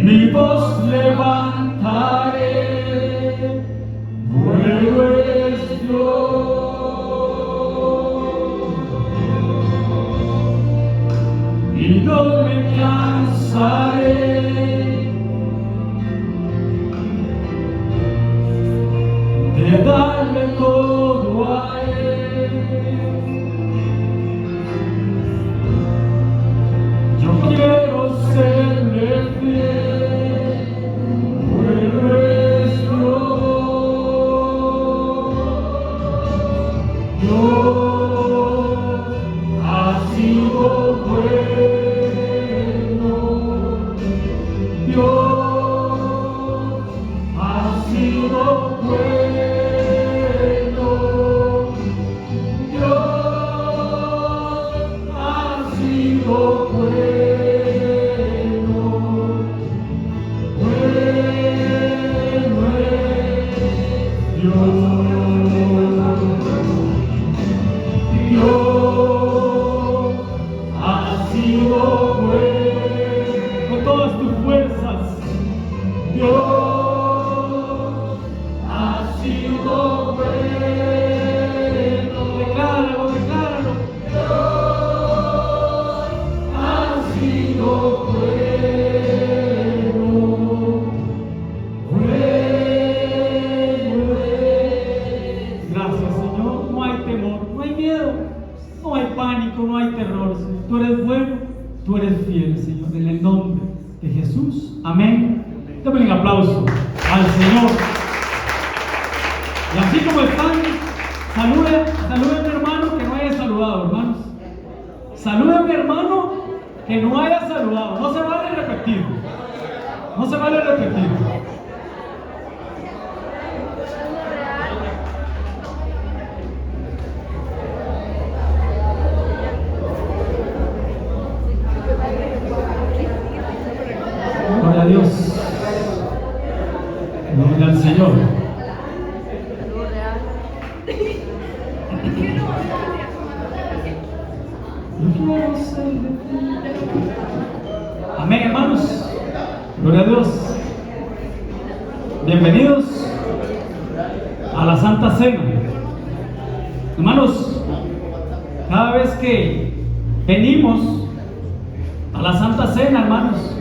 Mi voz levantaré, bueno es Dios, y no me cansaré de darle todo a Él. Yo quiero serle fiel, bueno es Dios. Dios ha sido bueno, Dios ha sido bueno, Dios ha sido bueno, bueno es Dios. Dios ha sido bueno con todas tus fuerzas. Dios ha sido bueno. Decláralo, decláralo. Dios ha sido bueno. Bueno es. Gracias, Señor. No hay temor, no hay miedo, no hay pánico, no hay terror, Señor. Tú eres bueno, tú eres fiel, Señor, en el nombre de Jesús. Amén. Démosle un aplauso al Señor. Y así como están, saluden a mi hermano que no haya saludado, hermanos. Saluden a mi hermano que no haya saludado. No se vale repetir. No se vale repetir. Gloria a Dios. Gloria al Señor. Amén, hermanos. Gloria a Dios. Bienvenidos a la Santa Cena. Hermanos, cada vez que venimos a la Santa Cena, hermanos,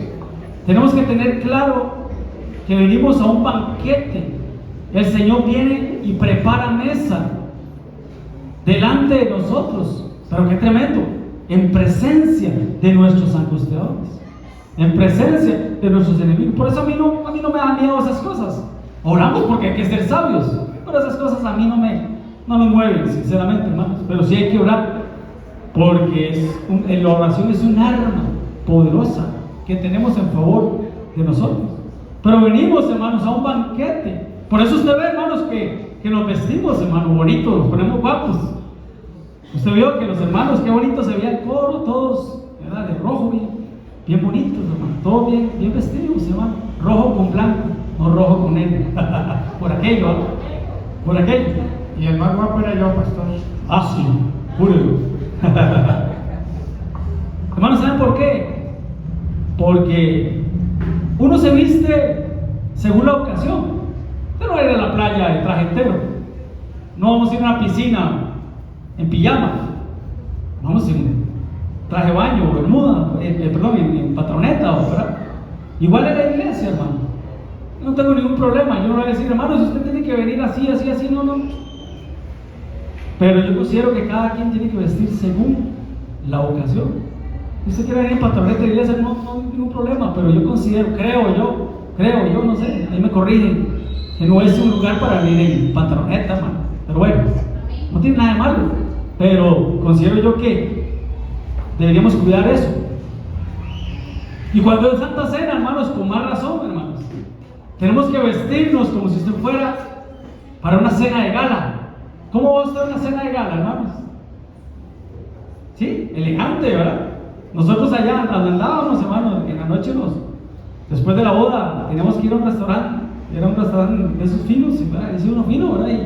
tenemos que tener claro que venimos a un banquete. El Señor viene y prepara mesa delante de nosotros. Pero qué tremendo, en presencia de nuestros angustiadores, en presencia de nuestros enemigos. Por eso a mí no me da miedo esas cosas. Oramos porque hay que ser sabios, pero esas cosas a mí no me mueven, sinceramente, hermanos. Pero sí hay que orar, porque la oración es un arma poderosa que tenemos en favor de nosotros. Pero venimos, hermanos, a un banquete. Por eso usted ve, hermanos, que nos vestimos, hermanos, bonitos, nos ponemos guapos. Usted vio que los hermanos, qué bonito se veía el coro, todos, ¿verdad? De rojo, bien bonitos, hermanos, todos bien vestidos, hermano. Rojo con blanco, no rojo con negro. Por aquello, ¿eh? Por aquello. Y el más guapo era yo, pastor. Ah, sí, júrelo. Hermanos, ¿saben por qué? Porque uno se viste según la ocasión. Usted no va a ir a la playa de traje entero. No vamos a ir a una piscina en pijama. Vamos en traje de baño, bermuda, en patroneta, ¿verdad? Igual en la iglesia, hermano. Yo no tengo ningún problema. Yo no voy a decir, hermano, si usted tiene que venir así, no. Pero yo considero que cada quien tiene que vestir según la ocasión. Si usted quiere venir en patroneta de la iglesia, no hay ningún problema. Pero yo considero, creo yo, no sé, ahí me corrigen, que no es un lugar para venir en patroneta, hermano. Pero bueno, no tiene nada de malo. Pero considero yo que deberíamos cuidar eso. Y cuando es Santa Cena, hermanos, con más razón, hermanos, tenemos que vestirnos como si usted fuera para una cena de gala. ¿Cómo va a estar una cena de gala, hermanos? Sí, elegante, ¿verdad? Nosotros allá andábamos, hermanos, en la noche después de la boda teníamos que ir a un restaurante. Era un restaurante de esos finos, ¿verdad? Ese uno fino, ¿verdad?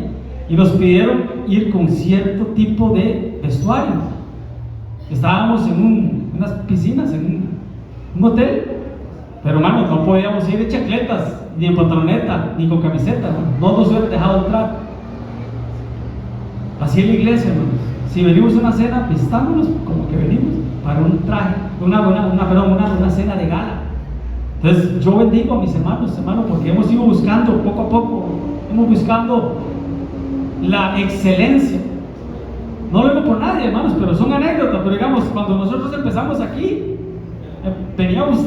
Y nos pidieron ir con cierto tipo de vestuario. Estábamos en unas piscinas, en un hotel, pero hermanos, no podíamos ir de chacletas, ni en pantaloneta, ni con camiseta, no nos hubieran dejado entrar. Así en la iglesia, hermanos. Si venimos a una cena, vistámonos como que venimos para un traje, una cena de gala. Entonces yo bendigo a mis hermanos, porque hemos ido buscando poco a poco, hemos buscando la excelencia. No lo digo por nadie, hermanos, pero son anécdotas. Pero digamos, cuando nosotros empezamos aquí,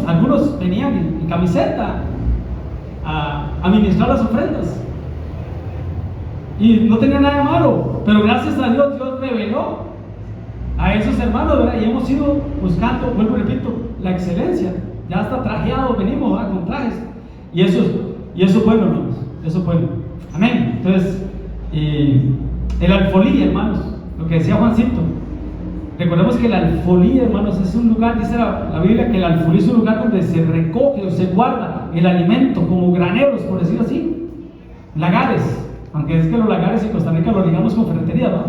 algunos venían en camiseta a ministrar las ofrendas. Y no tenía nada de malo, pero gracias a Dios, Dios reveló a esos hermanos, ¿verdad? Y hemos ido buscando, vuelvo y repito, la excelencia. Ya hasta trajeados venimos, ¿verdad? Con trajes. Y eso es bueno, hermanos. Eso es bueno. Amén. Entonces, el alfolí, hermanos, lo que decía Juancito. Recordemos que el alfolí, hermanos, es un lugar, dice la Biblia, que el alfolí es un lugar donde se recoge o se guarda el alimento, como graneros, por decirlo así. Lagares. Aunque es que los lagares en Costa Rica lo ligamos con ferretería, ¿no?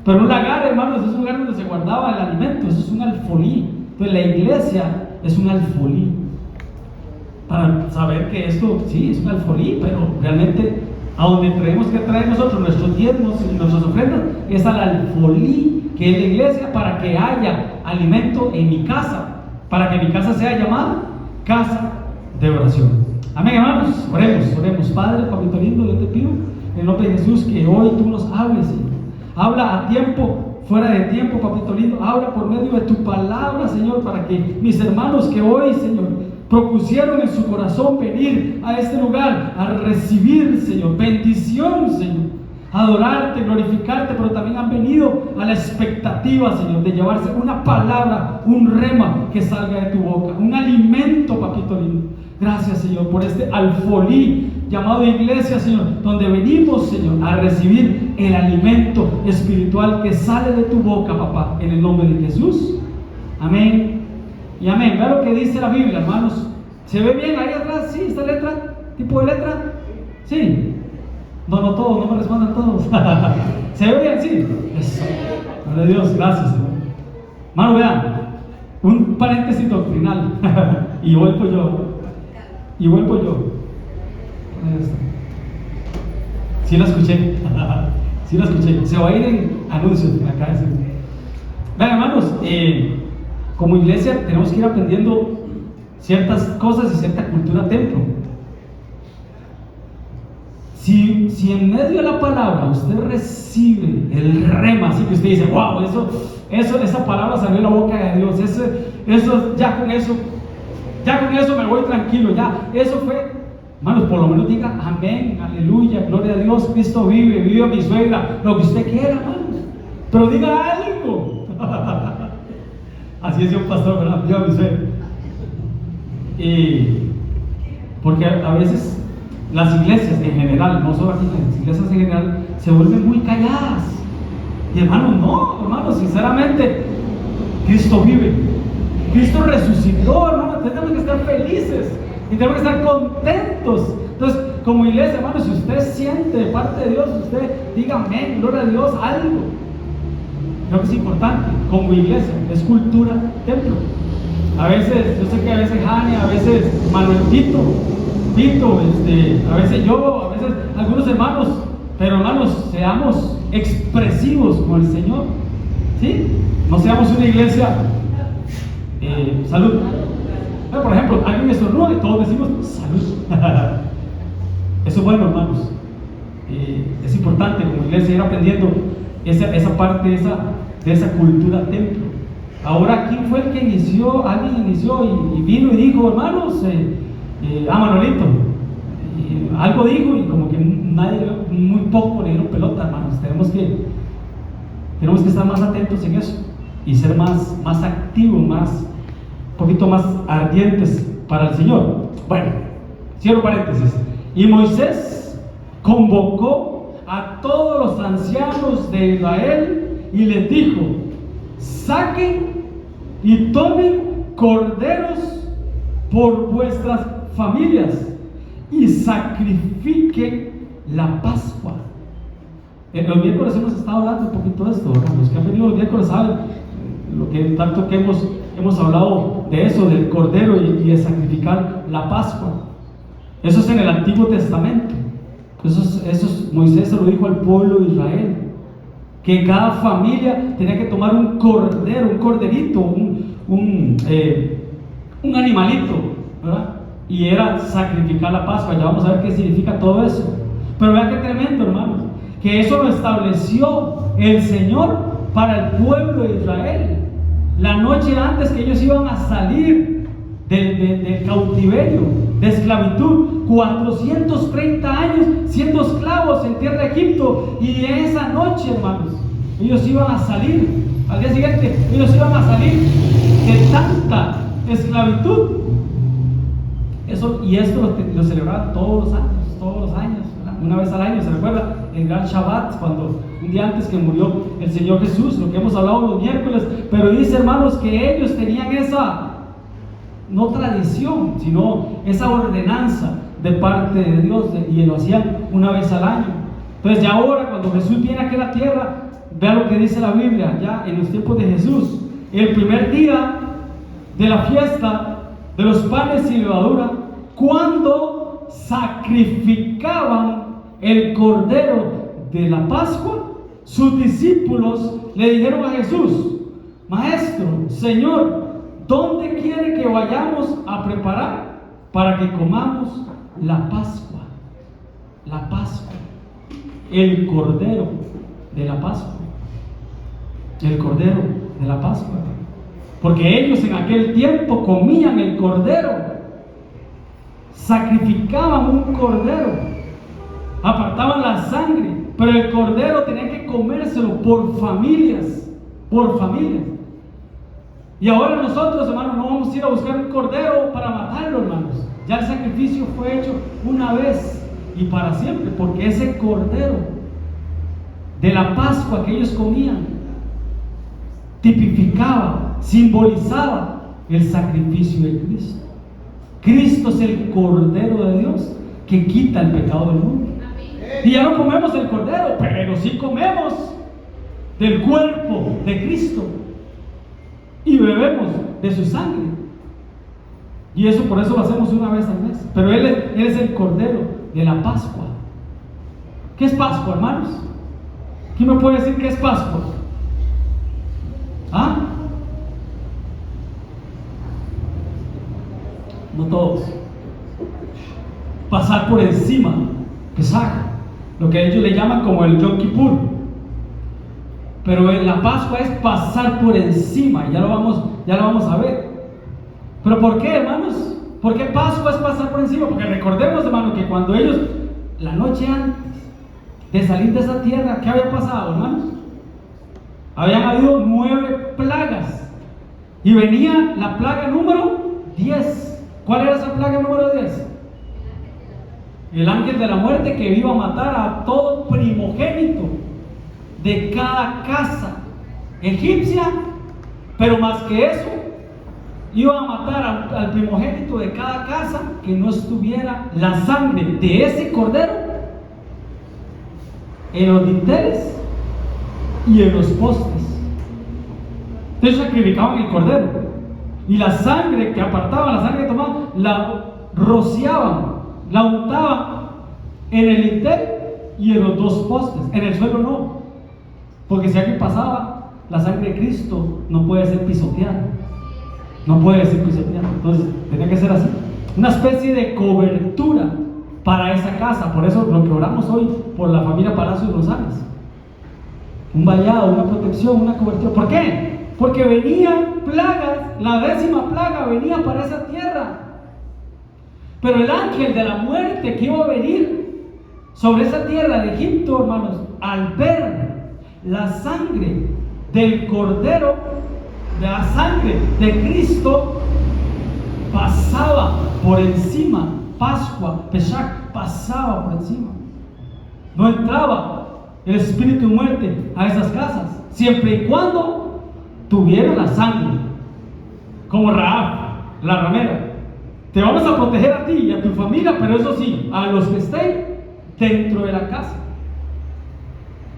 Pero un lagar, hermanos, es un lugar donde se guardaba el alimento. Eso es un alfolí. Entonces la iglesia es un alfolí. Para saber que esto, sí, es un alfolí, pero realmente a donde tenemos que traer nosotros nuestros diezmos y nuestras ofrendas es al alfolí, que es la iglesia, para que haya alimento en mi casa, para que mi casa sea llamada casa de oración. Amén, hermanos. Oremos. Padre, papito lindo, yo te pido en el nombre de Jesús que hoy tú nos hables, Señor. Habla a tiempo, fuera de tiempo, papito lindo. Habla por medio de tu palabra, Señor, para que mis hermanos que hoy, Señor, propusieron en su corazón venir a este lugar a recibir, Señor, bendición, Señor, adorarte, glorificarte, pero también han venido a la expectativa, Señor, de llevarse una palabra, un rema que salga de tu boca, un alimento, papito lindo. Gracias, Señor, por este alfolí llamado iglesia, Señor, donde venimos, Señor, a recibir el alimento espiritual que sale de tu boca, papá, en el nombre de Jesús. Amén y amén. Vea lo que dice la Biblia, hermanos. ¿Se ve bien ahí atrás? ¿Sí? ¿Esta letra? ¿Tipo de letra? ¿Sí? No todos, no me respondan todos. ¿Se ve bien? Sí. Eso. Gloria a Dios, gracias, Señor. Hermano, vean, un paréntesis doctrinal. Y vuelvo yo. Sí la escuché. Se va a ir en anuncios acá. Vean, hermanos, como iglesia tenemos que ir aprendiendo ciertas cosas y cierta cultura templo. Si en medio de la palabra usted recibe el rema, así que usted dice, wow, esa palabra salió de la boca de Dios, ya con eso me voy tranquilo, ya, eso fue, hermanos, por lo menos diga amén, aleluya, gloria a Dios, Cristo vive a mi suegra, lo que usted quiera, hermanos, pero diga algo. Así decía un pastor, ¿verdad? Viva mi suegra. Porque a veces las iglesias en general, no solo aquí, las iglesias en general se vuelven muy calladas. Y hermanos, sinceramente, Cristo vive, Cristo resucitó, hermanos, tenemos que estar felices y tenemos que estar contentos. Entonces, como iglesia, hermanos, si usted siente de parte de Dios, usted diga amén, gloria a Dios, algo. Creo que es importante, como iglesia, es cultura templo. A veces, yo sé que a veces Jani, a veces Manuelito, a veces yo, a veces algunos hermanos, pero hermanos, seamos expresivos con el Señor, ¿sí? No seamos una iglesia, salud. Por ejemplo, alguien estornuda y todos decimos salud. Eso es bueno, hermanos. Es importante como iglesia ir aprendiendo esa parte de esa cultura templo. Ahora, ¿quién fue el que inició? Alguien inició y vino y dijo, hermanos, Manolito, algo dijo y como que muy poco le dieron pelota, hermanos. Tenemos que estar más atentos en eso y ser más activos, un poquito más ardientes para el Señor. Bueno, cierro paréntesis. Y Moisés convocó a todos los ancianos de Israel y les dijo: saquen y tomen corderos por vuestras familias y sacrifiquen la Pascua. En los miércoles hemos estado hablando un poquito de esto, ¿verdad? Los que han venido los miércoles saben lo que tanto que hemos hablado de eso, del cordero y de sacrificar la Pascua. Eso es en el Antiguo Testamento. Moisés se lo dijo al pueblo de Israel, que cada familia tenía que tomar un cordero, un corderito, un animalito, ¿verdad? Y era sacrificar la Pascua. Ya vamos a ver qué significa todo eso. Pero vean qué tremendo, hermanos, que eso lo estableció el Señor para el pueblo de Israel. La noche antes que ellos iban a salir del cautiverio, de esclavitud, 430 años siendo esclavos en tierra de Egipto, y en esa noche, hermanos, ellos iban a salir. Al día siguiente ellos iban a salir de tanta esclavitud. Esto lo celebraban todos los años, ¿verdad? Una vez al año, ¿se recuerda? El gran Shabbat, cuando un día antes que murió el Señor Jesús, lo que hemos hablado los miércoles. Pero dice, hermanos, que ellos tenían esa, no tradición, sino esa ordenanza de parte de Dios, y lo hacían una vez al año. Entonces ya ahora, cuando Jesús viene aquí a la tierra, vea lo que dice la Biblia, ya en los tiempos de Jesús, el primer día de la fiesta de los panes sin levadura, cuando sacrificaban el cordero de la Pascua, sus discípulos le dijeron a Jesús: Maestro, Señor, ¿dónde quiere que vayamos a preparar para que comamos la Pascua? La Pascua, el cordero de la Pascua, el cordero de la Pascua, porque ellos en aquel tiempo comían el cordero, sacrificaban un cordero, apartaban la sangre, pero el cordero tenía que comérselo por familias, Y ahora nosotros, hermanos, no vamos a ir a buscar un cordero para matarlo, hermanos. Ya el sacrificio fue hecho una vez y para siempre, porque ese cordero de la Pascua que ellos comían tipificaba, simbolizaba el sacrificio de Cristo. Cristo es el Cordero de Dios que quita el pecado del mundo. Y ya no comemos el cordero, pero sí comemos del cuerpo de Cristo y bebemos de su sangre. Y eso, por eso lo hacemos una vez al mes. Pero Él es el Cordero de la Pascua. ¿Qué es Pascua, hermanos? ¿Quién me puede decir qué es Pascua? ¿Ah? No todos. Pasar por encima, Pesaj, lo que ellos le llaman como el Yom Kippur. Pero la Pascua es pasar por encima, ya lo vamos a ver. ¿Pero por qué, hermanos? ¿Por qué Pascua es pasar por encima? Porque recordemos, hermanos, que cuando ellos, la noche antes de salir de esa tierra, ¿qué había pasado, hermanos? Habían habido 9 plagas y venía la plaga número 10. ¿Cuál era esa plaga número 10? El ángel de la muerte, que iba a matar a todo primogénito de cada casa egipcia, pero más que eso, iba a matar al primogénito de cada casa que no estuviera la sangre de ese cordero en los dinteles y en los postes. Entonces sacrificaban el cordero y la sangre que apartaban, la sangre que tomaban, la rociaban, la untaban en el dintel y en los dos postes. En el suelo no, porque si alguien pasaba, la sangre de Cristo no puede ser pisoteada. No puede ser pisoteada. Entonces tenía que ser así, una especie de cobertura para esa casa. Por eso lo que oramos hoy por la familia Palacios Rosales, un vallado, una protección, una cobertura. ¿Por qué? Porque venían plagas, la 10ª plaga venía para esa tierra. Pero el ángel de la muerte que iba a venir sobre esa tierra de Egipto, hermanos, al ver la sangre del cordero, de la sangre de Cristo, pasaba por encima. Pascua, Pesach, pasaba por encima. No entraba el espíritu de muerte a esas casas, siempre y cuando tuvieran la sangre, como Rahab, la ramera. Te vamos a proteger a ti y a tu familia, pero eso sí, a los que estén dentro de la casa.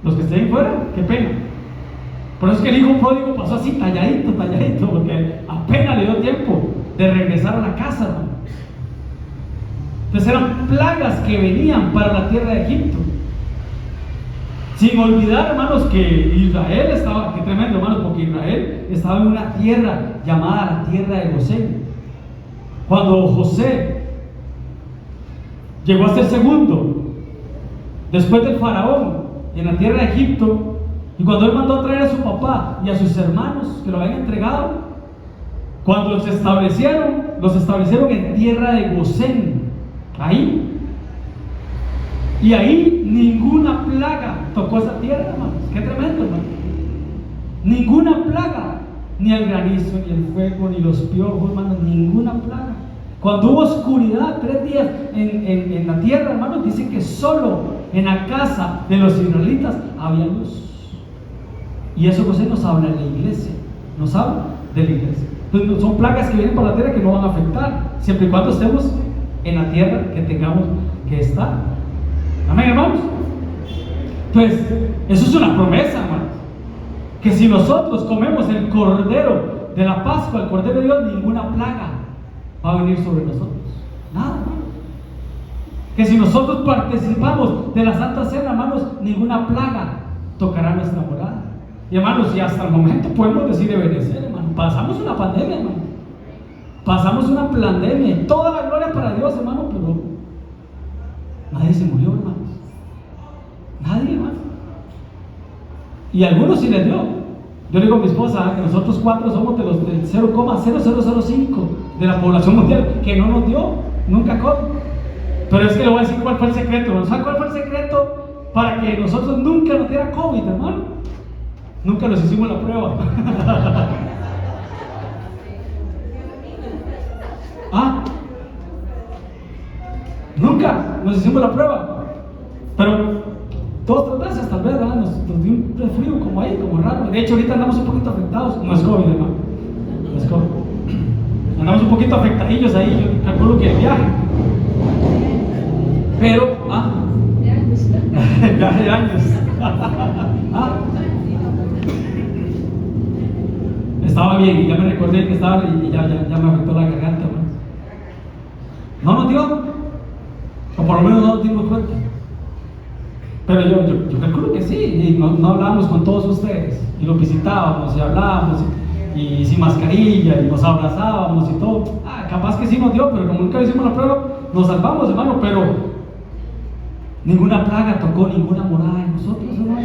Los que estén fuera, qué pena. Por eso es que el hijo pródigo pasó así, talladito, porque apenas le dio tiempo de regresar a la casa, hermano. Entonces eran plagas que venían para la tierra de Egipto. Sin olvidar, hermanos, que Israel estaba, qué tremendo, hermanos, porque Israel estaba en una tierra llamada la tierra de Gosén. Cuando José llegó a ser segundo, después del faraón, en la tierra de Egipto, y cuando él mandó a traer a su papá y a sus hermanos que lo habían entregado, cuando los establecieron en tierra de Gosén, ahí. Y ahí ninguna plaga tocó esa tierra, hermanos. Qué tremendo, hermano. Ninguna plaga, ni el granizo, ni el fuego, ni los piojos, hermanos, ninguna plaga. Cuando hubo oscuridad 3 días en la tierra, hermanos, dice que solo en la casa de los israelitas había luz. Y eso José nos habla de la iglesia, nos habla de la iglesia. Entonces son plagas que vienen para la tierra que no van a afectar, siempre y cuando estemos en la tierra que tengamos que estar. Amén, hermanos. Entonces, eso es una promesa, hermanos. Que si nosotros comemos el cordero de la Pascua, el cordero de Dios, ninguna plaga va a venir sobre nosotros. Nada, hermanos. Que si nosotros participamos de la Santa Cena, hermanos, ninguna plaga tocará nuestra morada. Y hermanos, y hasta el momento podemos decir de obedecer, hermano. Pasamos una pandemia, hermano. Pasamos una pandemia. Y toda la gloria para Dios, hermano, pero nadie se murió, hermanos. Nadie, hermano. Y a algunos sí les dio. Yo le digo a mi esposa que nosotros 4 somos de los del 0,0005 de la población mundial que no nos dio nunca COVID. Pero es que le voy a decir cuál fue el secreto. ¿Saben cuál fue el secreto para que nosotros nunca nos diera COVID, hermano? Nunca nos hicimos la prueba. Nunca nos hicimos la prueba. Pero 2 o 3 veces tal vez, ¿verdad? Nos dio un frío como ahí, como raro. De hecho, ahorita andamos un poquito afectados. No es COVID, hermano. No es COVID. Andamos un poquito afectadillos ahí. Yo calculo que el viaje. Pero, viaje de años. Estaba bien y ya me recordé que estaba y ya me afectó la garganta, hermano. No nos dio, o por lo menos no nos dimos cuenta. Pero yo calculo que sí, y no hablábamos con todos ustedes, y los visitábamos y hablábamos, y sin mascarilla, y nos abrazábamos y todo. Capaz que sí nos dio, pero como nunca hicimos la prueba, nos salvamos, hermano. Pero ninguna plaga tocó ninguna morada en nosotros, hermano.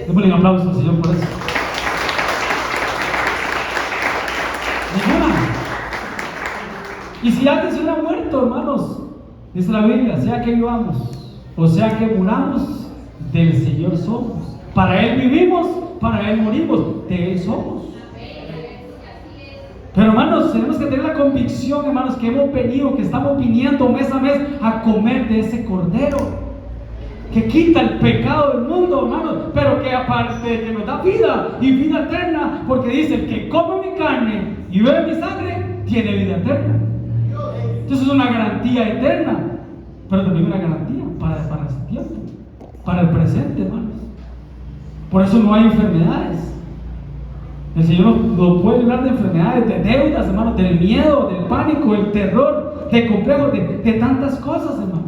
Démosle un aplauso al Señor por eso. Ninguna. Y si alguien se hubiera muerto, hermanos, dice la Biblia, sea que vivamos o sea que muramos, del Señor somos. Para Él vivimos, para Él morimos, de Él somos. Pero hermanos, tenemos que tener la convicción, hermanos, que hemos venido, que estamos viniendo mes a mes a comer de ese cordero que quita el pecado del mundo, hermanos, pero que aparte de que nos da vida y vida eterna, porque dice, el que come mi carne y bebe mi sangre, tiene vida eterna. Entonces es una garantía eterna, pero también una garantía para este tiempo, para el presente, hermanos. Por eso no hay enfermedades. El Señor nos puede librar de enfermedades, de deudas, hermanos, del miedo, del pánico, del terror, del complejo, de tantas cosas, hermano.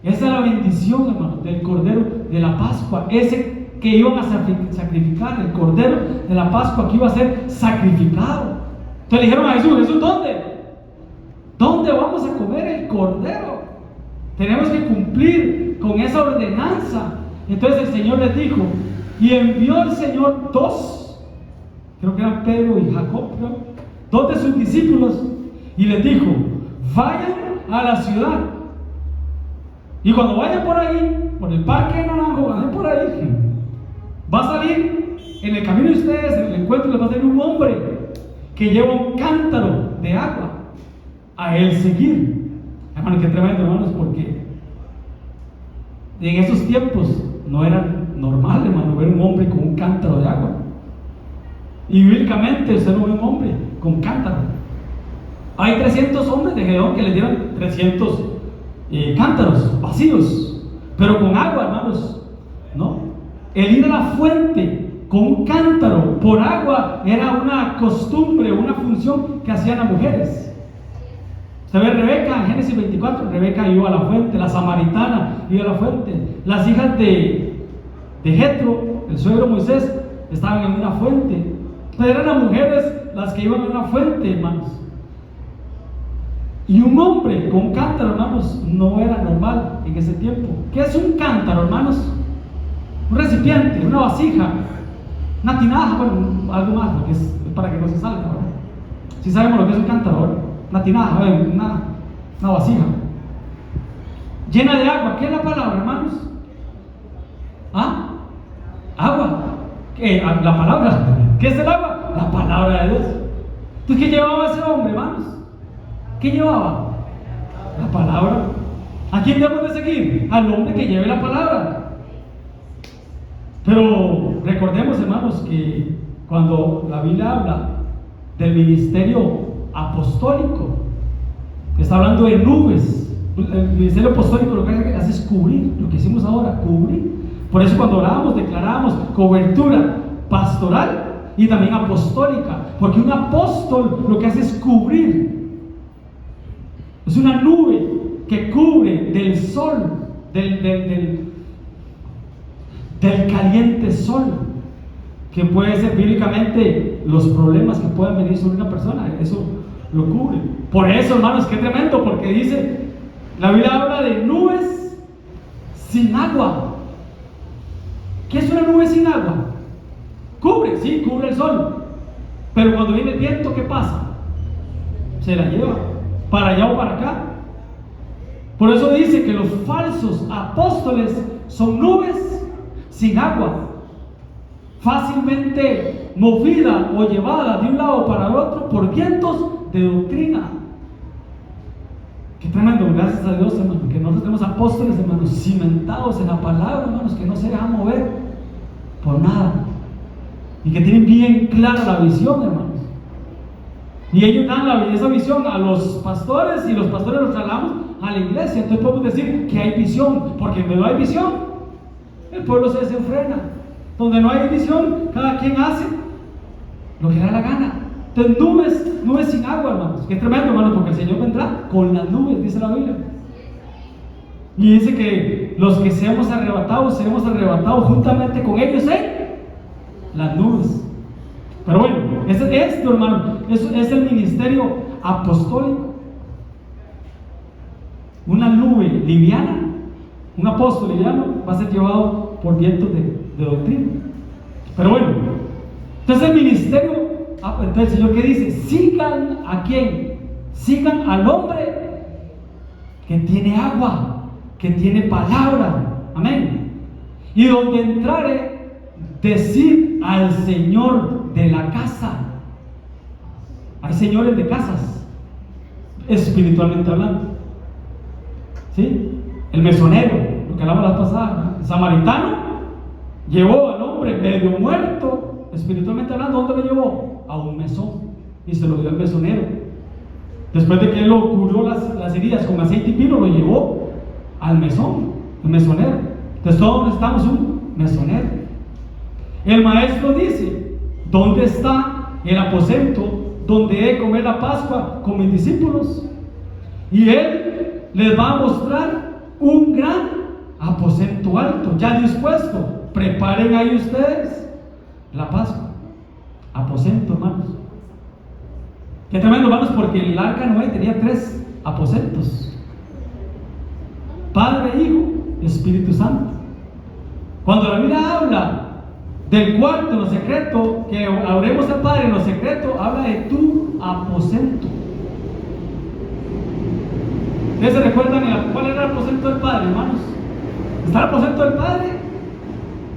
Esa es la bendición, hermano, del Cordero de la Pascua, ese que iban a sacrificar, el Cordero de la Pascua que iba a ser sacrificado. Entonces le dijeron a Jesús, Jesús, ¿dónde? ¿Dónde vamos a comer el Cordero? Tenemos que cumplir con esa ordenanza. Entonces el Señor les dijo, y envió el Señor 2, creo que eran Pedro y Jacob, ¿no? 2 de sus discípulos, y les dijo, vayan a la ciudad. Y cuando vayan por ahí, por el parque de Naranjo, vayan por ahí, va a salir en el camino de ustedes, en el encuentro les va a salir un hombre que lleva un cántaro de agua, a él seguir. Hermano, qué tremendo, hermanos, porque en esos tiempos no era normal, hermano, ver un hombre con un cántaro de agua. Y bíblicamente usted no ve un hombre con cántaro. Hay 300 hombres de Gedeón que le dieron 300 cántaros vacíos, pero con agua, hermanos, ¿no? El ir a la fuente con un cántaro por agua era una costumbre, una función que hacían las mujeres. Usted ve Rebeca en Génesis 24, Rebeca iba a la fuente, la samaritana iba a la fuente, las hijas de Jetro, el suegro Moisés, estaban en una fuente. Pero eran las mujeres las que iban a una fuente, hermanos. Y un hombre con un cántaro, hermanos, no era normal en ese tiempo. ¿Qué es un cántaro, hermanos? Un recipiente, una vasija, una tinaja, bueno, algo más, porque es para que no se salga, ¿verdad? Si sabemos lo que es un cántaro, ¿verdad? Una tinaja, una vasija llena de agua. ¿Qué es la palabra, hermanos? ¿Ah? Agua. ¿Qué? La palabra. ¿Qué es el agua? La palabra de Dios. Entonces, ¿qué llevaba ese hombre, hermanos? ¿Qué llevaba? La palabra. ¿A quién debemos de seguir? Al hombre que lleve la palabra. Pero recordemos, hermanos, que cuando la Biblia habla del ministerio apostólico, está hablando de nubes. El ministerio apostólico lo que hace es cubrir, lo que hicimos ahora, cubrir. Por eso cuando oramos, declaramos cobertura pastoral y también apostólica, porque un apóstol lo que hace es cubrir. Es una nube que cubre del sol, del caliente sol, que puede ser bíblicamente los problemas que puedan venir sobre una persona. Eso lo cubre. Por eso, hermanos, qué tremendo, porque dice, la Biblia habla de nubes sin agua. ¿Qué es una nube sin agua? Cubre, sí, cubre el sol, pero cuando viene el viento, ¿qué pasa? Se la lleva para allá o para acá. Por eso dice que los falsos apóstoles son nubes sin agua, fácilmente movida o llevada de un lado para el otro por vientos de doctrina. Qué tremendo, gracias a Dios, hermanos, que nosotros tenemos apóstoles, hermanos, cimentados en la palabra, hermanos, que no se dejan mover por nada y que tienen bien clara la visión, hermanos. Y ellos dan esa visión a los pastores y los pastores los trasladamos a la iglesia. Entonces podemos decir que hay visión, porque donde no hay visión, el pueblo se desenfrena. Donde no hay visión, cada quien hace lo que le da la gana. Entonces nubes sin agua, hermanos. Qué tremendo, hermanos, porque el Señor vendrá con las nubes, dice la Biblia. Y dice que los que seremos arrebatados juntamente con ellos en las nubes. Pero bueno, esto, hermano, es el ministerio apostólico. Una nube liviana, un apóstol liviano va a ser llevado por vientos de doctrina. Pero bueno, entonces el ministerio, entonces el Señor, ¿qué dice? Sigan a quién? Sigan al hombre que tiene agua, que tiene palabra. Amén. Y donde entrare, decir al Señor de la casa. Hay señores de casas, espiritualmente hablando. ¿Sí? El mesonero, lo que hablamos la pasada, ¿no? El samaritano llevó al hombre medio muerto, espiritualmente hablando. ¿Dónde lo llevó? A un mesón, y se lo dio al mesonero. Después de que él lo cubrió las heridas con aceite y vino, lo llevó al mesón, el mesonero. Entonces todos necesitamos un mesonero. El maestro dice: ¿dónde está el aposento donde he de comer la Pascua con mis discípulos? Y él les va a mostrar un gran aposento alto, ya dispuesto. Preparen ahí ustedes la Pascua. Aposento, hermanos. Qué tremendo, hermanos, porque el arca Noé tenía 3 aposentos: Padre, Hijo y Espíritu Santo. Cuando la Biblia habla del cuarto en lo secreto, que oremos al Padre en lo secreto, habla de tu aposento. ¿Ustedes se recuerdan cuál era el aposento del Padre, hermanos? Está el aposento del Padre,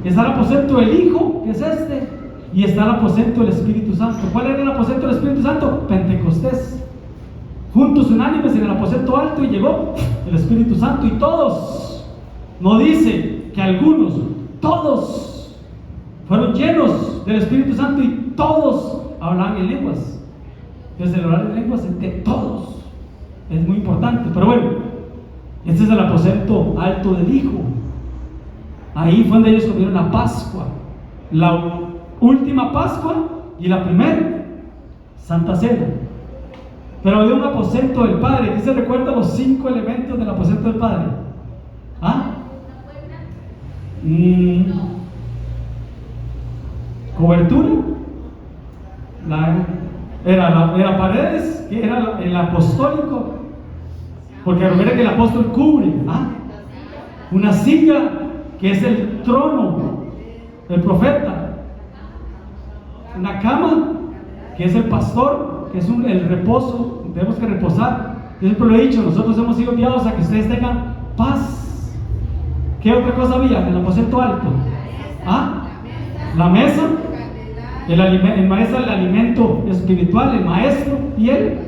está el aposento del Hijo, que es este, y está el aposento del Espíritu Santo. ¿Cuál era el aposento del Espíritu Santo? Pentecostés. Juntos unánimes en el aposento alto, y llegó el Espíritu Santo, y todos No dice que algunos, todos fueron llenos del Espíritu Santo y todos hablaban en lenguas. Entonces el hablar en lenguas es de todos. Es muy importante. Pero bueno, este es el aposento alto del Hijo. Ahí fue donde ellos comieron la Pascua, la última Pascua y la primera Santa Cena. Pero había un aposento del Padre. ¿Quién se recuerda los 5 elementos del aposento del Padre? ¿Ah? Cobertura. Era paredes, que era el apostólico. Porque recuerda que el apóstol cubre. ¿Ah? Una silla, que es el trono del profeta. Una cama, que es el pastor, que es el reposo. Tenemos que reposar. Yo siempre lo he dicho, nosotros hemos sido enviados a que ustedes tengan paz. ¿Qué otra cosa había en el aposento alto? ¿Ah? La mesa, el maestro, el alimento espiritual, el maestro y el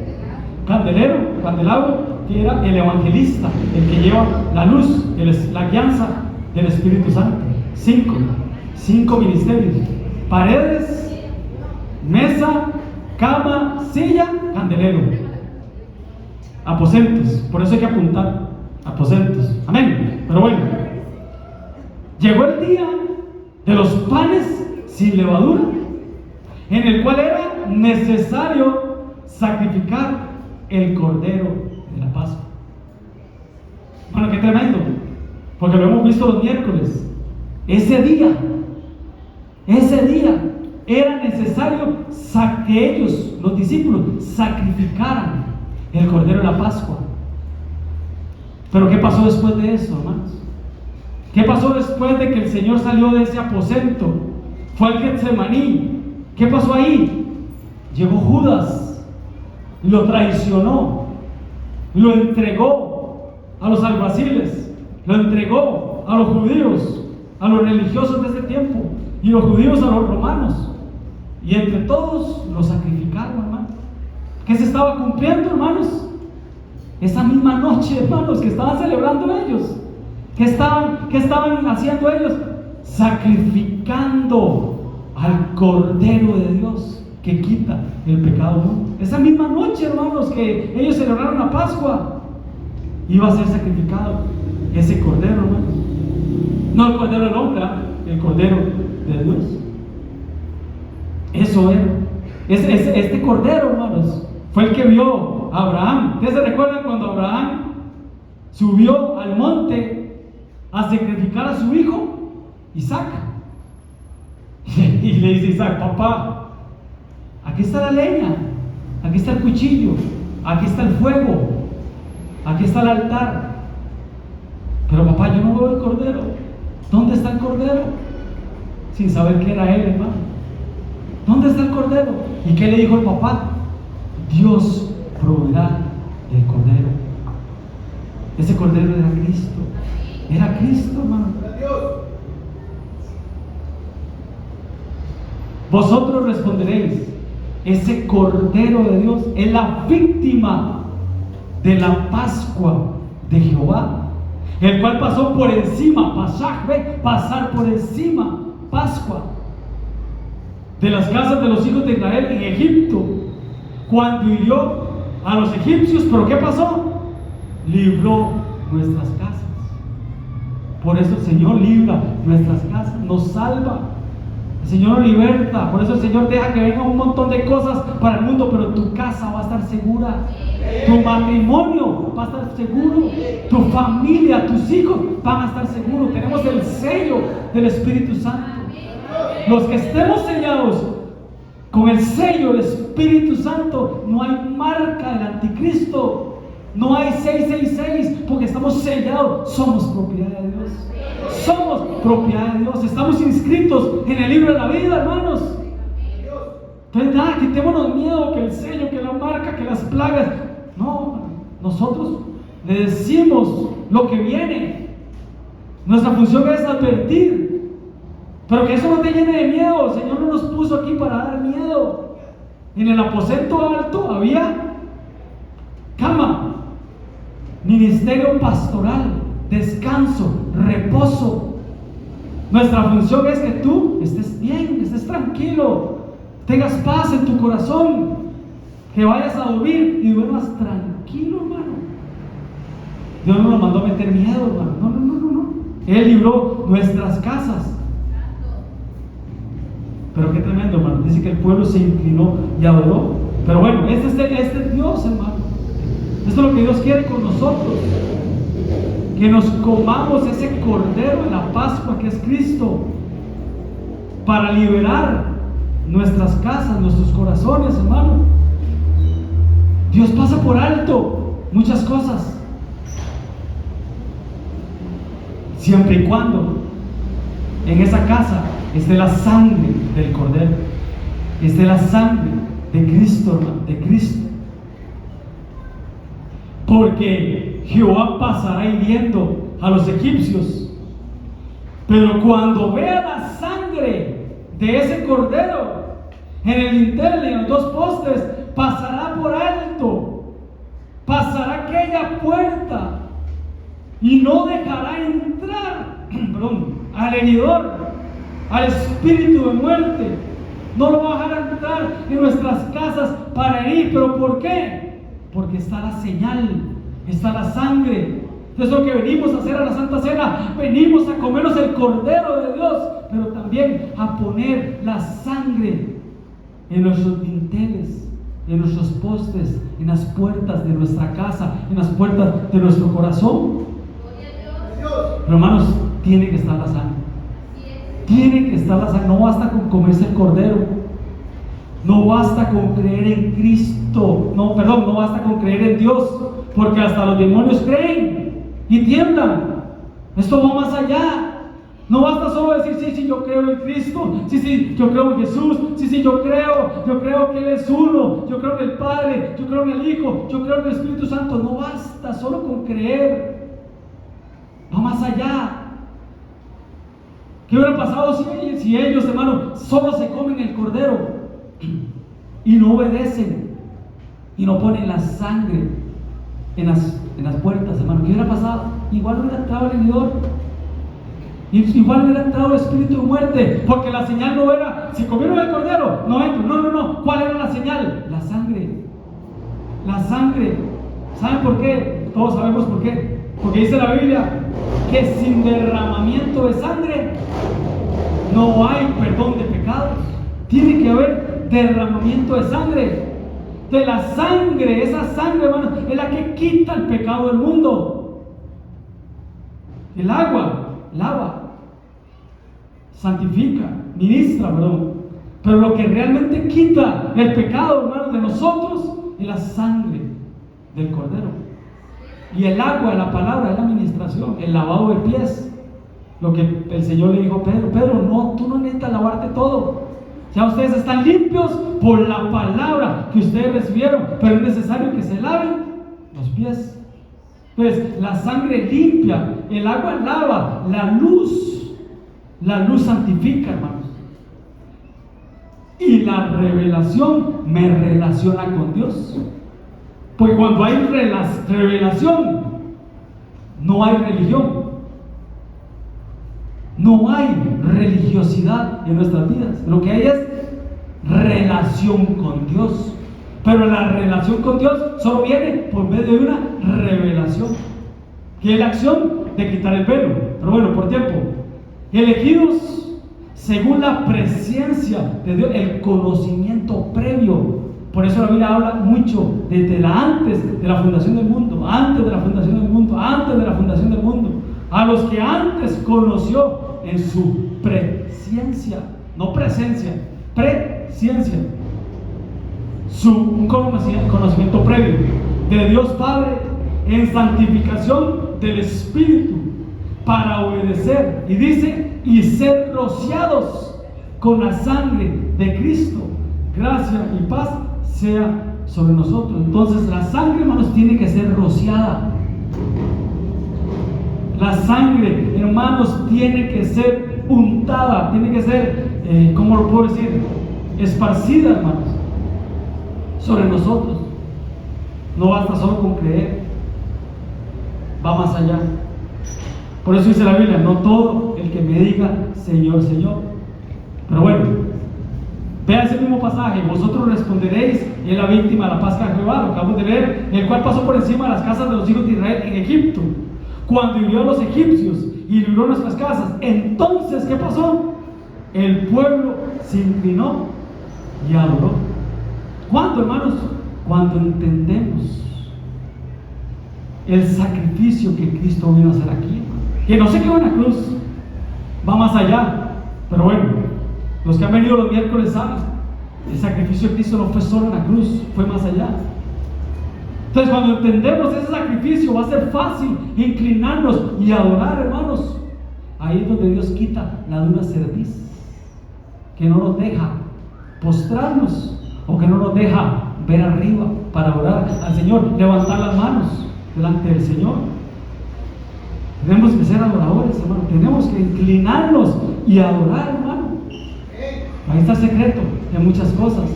candelabro, que era el evangelista, el que lleva la luz, la guianza del Espíritu Santo. 5 ministerios: paredes, mesa, cama, silla, candelero. Aposentos, por eso hay que apuntar. Aposentos, amén. Pero bueno, llegó el día de los panes sin levadura, en el cual era necesario sacrificar el cordero de la Pascua. Bueno, qué tremendo, porque lo hemos visto los miércoles. Ese día era necesario que ellos, los discípulos, sacrificaran el cordero de la Pascua. Pero ¿qué pasó después de eso, hermanos? ¿Qué pasó después de que el Señor salió de ese aposento? Fue al Getsemaní. ¿Qué pasó ahí? Llegó Judas, lo traicionó, lo entregó a los alguaciles, lo entregó a los judíos, a los religiosos de ese tiempo, y los judíos a los romanos. Y entre todos lo sacrificaron, hermanos. ¿Qué se estaba cumpliendo, hermanos? Esa misma noche, hermanos, que estaban celebrando ellos. ¿Qué estaban haciendo ellos? Sacrificando al Cordero de Dios que quita el pecado del mundo. Esa misma noche, hermanos, que ellos celebraron la Pascua, iba a ser sacrificado ese Cordero, hermanos. No el Cordero del hombre, el Cordero de Dios. Eso era. Este Cordero, hermanos, fue el que vio a Abraham. ¿Ustedes se recuerdan cuando Abraham subió al monte a sacrificar a su hijo Isaac? Y le dice Isaac: papá, aquí está la leña, aquí está el cuchillo, aquí está el fuego, aquí está el altar, pero papá, yo no veo el cordero. ¿Dónde está el cordero? Sin saber que era él, hermano. ¿Dónde está el cordero? ¿Y qué le dijo el papá? Dios proveerá el cordero. Ese cordero era Cristo. Era Cristo, hermano. Vosotros responderéis: ese Cordero de Dios es la víctima de la Pascua de Jehová, el cual pasó por encima, pasar por encima, Pascua, de las casas de los hijos de Israel en Egipto, cuando hirió a los egipcios. ¿Pero qué pasó? Libró nuestras casas. Por eso el Señor libra nuestras casas, nos salva. El Señor nos liberta. Por eso el Señor deja que venga un montón de cosas para el mundo, pero tu casa va a estar segura, tu matrimonio va a estar seguro, tu familia, tus hijos van a estar seguros. Tenemos el sello del Espíritu Santo. Los que estemos sellados con el sello del Espíritu Santo, no hay marca del anticristo. No hay 666, porque estamos sellados. Somos propiedad de Dios. Somos propiedad de Dios. Estamos inscritos en el libro de la vida, hermanos. Entonces, nada, quitémonos miedo, que el sello, que la marca, que las plagas. No, nosotros le decimos lo que viene. Nuestra función es advertir. Pero que eso no te llene de miedo. El Señor no nos puso aquí para dar miedo. En el aposento alto había cama, ministerio pastoral descanso, reposo. Nuestra función es que tú estés bien, estés tranquilo, tengas paz en tu corazón, que vayas a dormir y duermas tranquilo, hermano. Dios no nos mandó a meter miedo, hermano. No. Él libró nuestras casas. Pero qué tremendo, hermano. Dice que el pueblo se inclinó y adoró. Pero bueno, este es Dios, hermano. Esto es lo que Dios quiere con nosotros. Que nos comamos ese cordero de la Pascua que es Cristo, para liberar nuestras casas, nuestros corazones, hermano. Dios pasa por alto muchas cosas, siempre y cuando en esa casa esté la sangre del cordero, esté la sangre de Cristo, hermano, de Cristo. Porque Jehová pasará hiriendo a los egipcios, pero cuando vea la sangre de ese cordero en el dintel y en los dos postes, pasará por alto, pasará aquella puerta y no dejará entrar al heridor, al espíritu de muerte. No lo va a dejar entrar en nuestras casas para herir. ¿Pero por qué? Porque está la señal, está la sangre. Es lo que venimos a hacer a la Santa Cena. Venimos a comernos el Cordero de Dios, pero también a poner la sangre en nuestros dinteles, en nuestros postes, en las puertas de nuestra casa, en las puertas de nuestro corazón. Pero hermanos, tiene que estar la sangre. Tiene que estar la sangre. No basta con comerse el Cordero. No basta con creer en Cristo. No basta con creer en Dios, porque hasta los demonios creen y tiemblan. Esto va más allá. No basta solo decir, sí, yo creo en Cristo, sí, yo creo en Jesús, sí, yo creo que Él es uno, yo creo en el Padre, yo creo en el Hijo, yo creo en el Espíritu Santo. No basta solo con creer. Va más allá. ¿Qué hubiera pasado si ellos, hermano, solo se comen el Cordero y no obedecen y no ponen la sangre en las puertas, hermano? ¿Qué hubiera pasado? Igual hubiera entrado el heridor, igual hubiera entrado el espíritu de muerte, porque la señal no era, si comieron el Cordero, no entro. No. ¿Cuál era la señal? La sangre. La sangre. ¿Saben por qué? Todos sabemos por qué. Porque dice la Biblia que sin derramamiento de sangre no hay perdón de pecados. Tiene que haber derramamiento de sangre. De la sangre, esa sangre, hermano, es la que quita el pecado del mundo. El agua lava, santifica, ministra, pero lo que realmente quita el pecado, hermano, de nosotros es la sangre del Cordero. Y el agua, la palabra, es la administración, el lavado de pies. Lo que el Señor le dijo a Pedro: Pedro, no, tú no necesitas lavarte todo. Ya ustedes están limpios por la palabra que ustedes recibieron, pero es necesario que se laven los pies. Entonces, la sangre limpia, el agua lava, la luz santifica, hermanos. Y la revelación me relaciona con Dios. Porque cuando hay revelación, no hay religión. No hay religiosidad en nuestras vidas. Lo que hay es relación con Dios. Pero la relación con Dios solo viene por medio de una revelación, que es la acción de quitar el velo. Pero bueno, por tiempo. Elegidos según la presencia de Dios, el conocimiento previo. Por eso la Biblia habla mucho desde antes de la fundación del mundo, antes de la fundación del mundo, antes de la fundación del mundo. A los que antes conoció en su presciencia, no presencia, presciencia. Su conocimiento previo de Dios Padre en santificación del Espíritu para obedecer. Y dice, y ser rociados con la sangre de Cristo. Gracia y paz sea sobre nosotros. Entonces la sangre, hermanos, tiene que ser rociada. La sangre, hermanos, tiene que ser untada, tiene que ser, ¿cómo lo puedo decir? Esparcida, hermanos, sobre nosotros. No basta solo con creer, va más allá. Por eso dice la Biblia, no todo el que me diga Señor, Señor. Pero bueno, vea ese mismo pasaje, vosotros responderéis, y es la víctima de la Pascua de Jehová, lo acabamos de leer, el cual pasó por encima de las casas de los hijos de Israel en Egipto, cuando hirió a los egipcios y libró nuestras casas. Entonces, ¿qué pasó? El pueblo se inclinó y adoró. ¿Cuándo, hermanos? Cuando entendemos el sacrificio que Cristo vino a hacer aquí, que no se quedó en la cruz, va más allá. Pero bueno, los que han venido los miércoles saben, el sacrificio de Cristo no fue solo en la cruz, fue más allá. Entonces, cuando entendemos ese sacrificio, va a ser fácil inclinarnos y adorar, hermanos. Ahí es donde Dios quita la dura cerviz, que no nos deja postrarnos, o que no nos deja ver arriba para orar al Señor, levantar las manos delante del Señor. Tenemos que ser adoradores, hermano. Tenemos que inclinarnos y adorar, hermano. Ahí está el secreto de muchas cosas.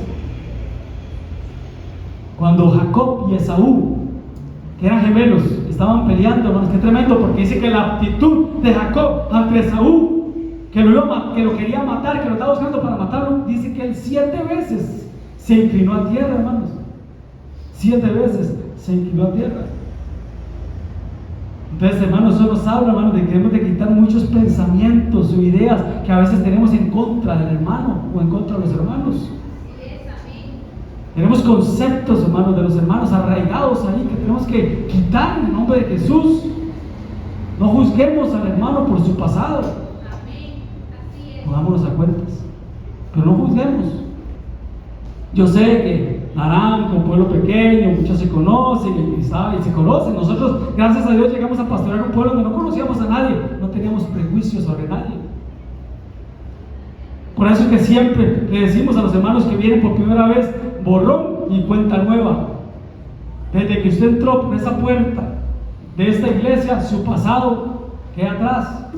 Cuando Jacob y Esaú, que eran gemelos, estaban peleando, hermanos, qué tremendo, porque dice que la actitud de Jacob ante Esaú, que lo quería matar, que lo estaba buscando para matarlo, dice que él 7 veces se inclinó a tierra, hermanos. 7 veces se inclinó a tierra. Entonces, hermanos, eso nos habla, hermanos, de que debemos de quitar muchos pensamientos o ideas que a veces tenemos en contra del hermano o en contra de los hermanos. Tenemos conceptos, hermanos, de los hermanos arraigados ahí que tenemos que quitar en el nombre de Jesús. No juzguemos al hermano por su pasado. Pongámonos a cuentas, pero no juzguemos. Yo sé que Naranjo, pueblo pequeño, muchos se conocen y saben, se conocen. Nosotros, gracias a Dios, llegamos a pastorear un pueblo donde no conocíamos a nadie, no teníamos prejuicios sobre nadie. Por eso es que siempre le decimos a los hermanos que vienen por primera vez, borrón y cuenta nueva. Desde que usted entró por esa puerta de esta iglesia, su pasado queda atrás.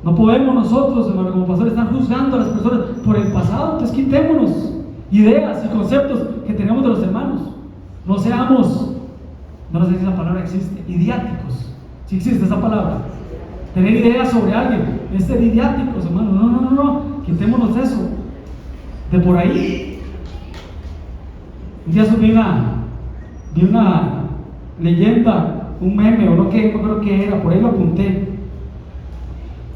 No podemos nosotros, hermano, como pastores, estar juzgando a las personas por el pasado. Entonces quitémonos ideas y conceptos que tenemos de los hermanos. No seamos, no sé si esa palabra existe, idiáticos. Si existe esa palabra. Tener ideas sobre alguien es ser idiáticos, hermano. No, quitémonos eso de por ahí. Un día subí una leyenda, un meme, o no creo que era, por ahí lo apunté.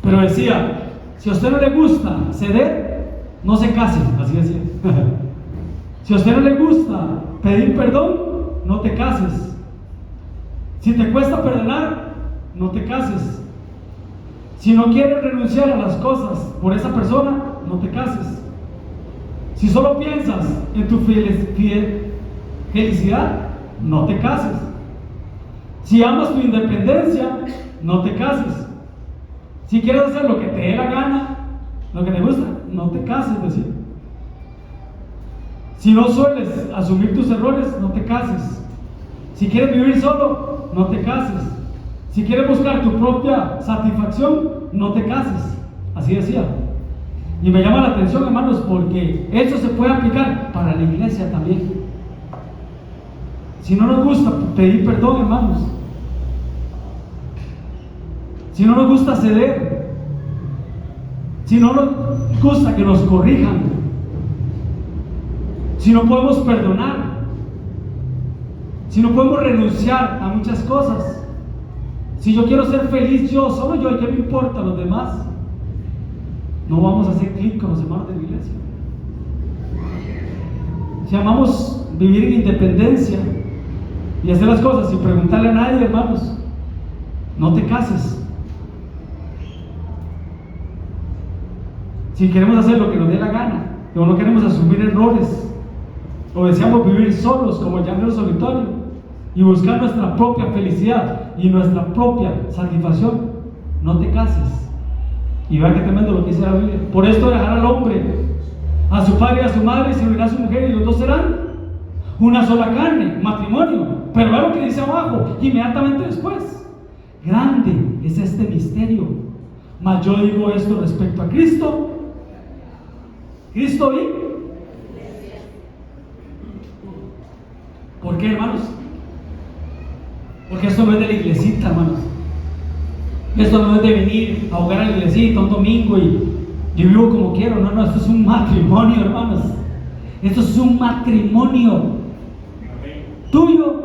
Pero decía, si a usted no le gusta ceder, no se case, así decía. Si a usted no le gusta pedir perdón, no te cases. Si te cuesta perdonar, no te cases. Si no quieres renunciar a las cosas por esa persona, no te cases. Si solo piensas en tu felicidad, no te cases. Si amas tu independencia, no te cases. Si quieres hacer lo que te dé la gana, lo que te gusta, no te cases, decir. Si no sueles asumir tus errores, no te cases. Si quieres vivir solo, no te cases. Si quieres buscar tu propia satisfacción, no te cases. Así decía. Y me llama la atención, hermanos, porque eso se puede aplicar para la iglesia también. Si no nos gusta pedir perdón, hermanos, si no nos gusta ceder, si no nos gusta que nos corrijan, si no podemos perdonar, si no podemos renunciar a muchas cosas, si yo quiero ser feliz solo yo, ¿y qué me importa a los demás? No vamos a hacer clic con los hermanos de la iglesia. Si amamos vivir en independencia y hacer las cosas sin preguntarle a nadie, hermanos, no te cases. Si queremos hacer lo que nos dé la gana, o no queremos asumir errores, o deseamos vivir solos como el llanero solitario y buscar nuestra propia felicidad y nuestra propia satisfacción, no te cases. Y vea que tremendo lo que dice la Biblia. Por esto dejará al hombre a su padre y a su madre, y se unirá a su mujer, y los dos serán una sola carne, matrimonio. Pero vea lo que dice abajo, inmediatamente después: grande es este misterio, mas yo digo esto respecto a Cristo. Cristo y ¿por qué, hermanos? Porque esto no es de la iglesita, hermanos. Esto no es de venir a jugar a la iglesita un domingo y yo vivo como quiero. No, no, esto es un matrimonio, hermanos. Esto es un matrimonio tuyo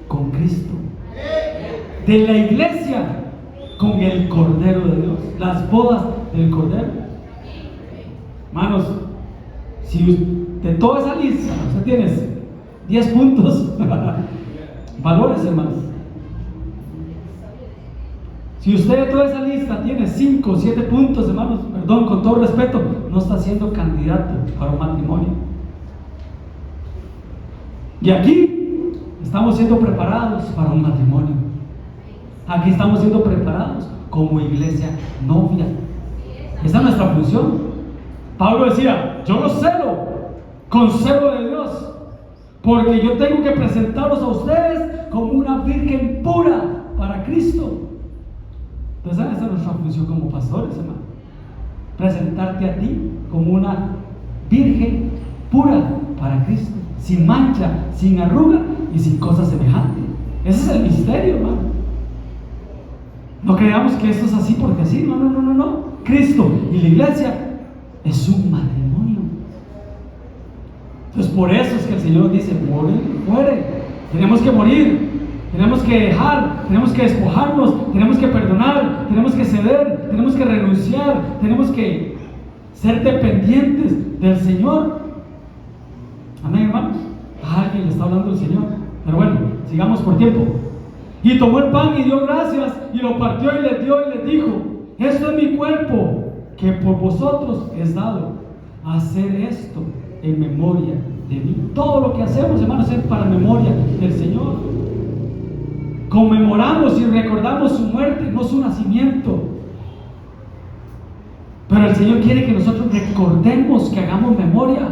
con Cristo, de la iglesia con el Cordero de Dios, las bodas del Cordero. Hermanos, si de toda esa lista usted tiene 10 puntos, valores, hermanos. Si usted de toda esa lista tiene 5 o 7 puntos, hermanos, perdón, con todo respeto, no está siendo candidato para un matrimonio. Y aquí estamos siendo preparados para un matrimonio. Aquí estamos siendo preparados como iglesia novia. Esa es nuestra función. Pablo decía: yo los celo con celo de Dios, porque yo tengo que presentarlos a ustedes como una virgen pura para Cristo. Entonces esa es nuestra función como pastores, hermano. Presentarte a ti como una virgen pura para Cristo, sin mancha, sin arruga y sin cosa semejante. Ese es el misterio, hermano. No creamos que esto es así porque así. No, no, no, no, no. Cristo y la iglesia es un matrimonio. Entonces por eso es que el Señor dice: muere. Tenemos que morir. Tenemos que dejar, tenemos que despojarnos, tenemos que perdonar, tenemos que ceder, tenemos que renunciar, tenemos que ser dependientes del Señor. Amén, hermanos. A alguien le está hablando el Señor. Pero bueno, sigamos por tiempo. Y tomó el pan y dio gracias y lo partió y les dio y les dijo: esto es mi cuerpo que por vosotros es dado. Hacer esto en memoria de mí. Todo lo que hacemos, hermanos, es para memoria del Señor. Conmemoramos y recordamos su muerte, no su nacimiento. Pero el Señor quiere que nosotros recordemos, que hagamos memoria.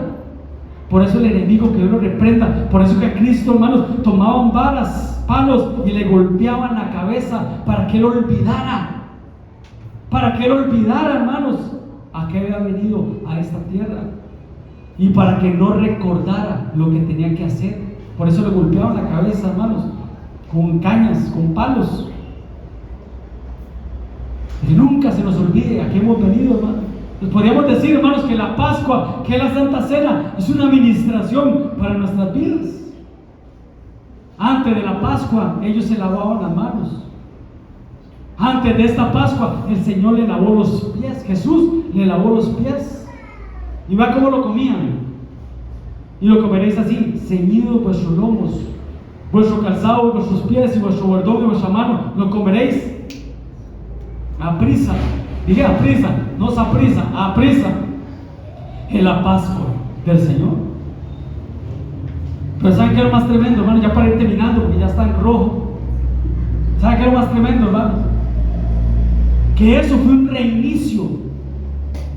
Por eso el enemigo, que Dios lo reprenda. Por eso que a Cristo, hermanos, tomaban varas, palos y le golpeaban la cabeza para que él olvidara. Para que él olvidara, hermanos, a qué había venido a esta tierra. Y para que no recordara lo que tenía que hacer. Por eso le golpeaban la cabeza, hermanos, con cañas, con palos. Que nunca se nos olvide a qué hemos venido, hermanos. Pues podríamos decir, hermanos, que la Pascua, que la Santa Cena, es una administración para nuestras vidas. Antes de la Pascua, ellos se lavaban las manos. Antes de esta Pascua, el Señor le lavó los pies. Jesús le lavó los pies. Y va cómo lo comían. Y lo comeréis así: ceñidos vuestros lomos, vuestro calzado, vuestros pies y vuestro bordón de vuestra mano, lo comeréis a prisa. Dije a prisa, no a prisa, a prisa, en la Pascua del Señor. Pero ¿saben qué es lo más tremendo, hermano? Ya para ir terminando, porque ya está en rojo. ¿Saben qué es lo más tremendo, hermano? Que eso fue un reinicio.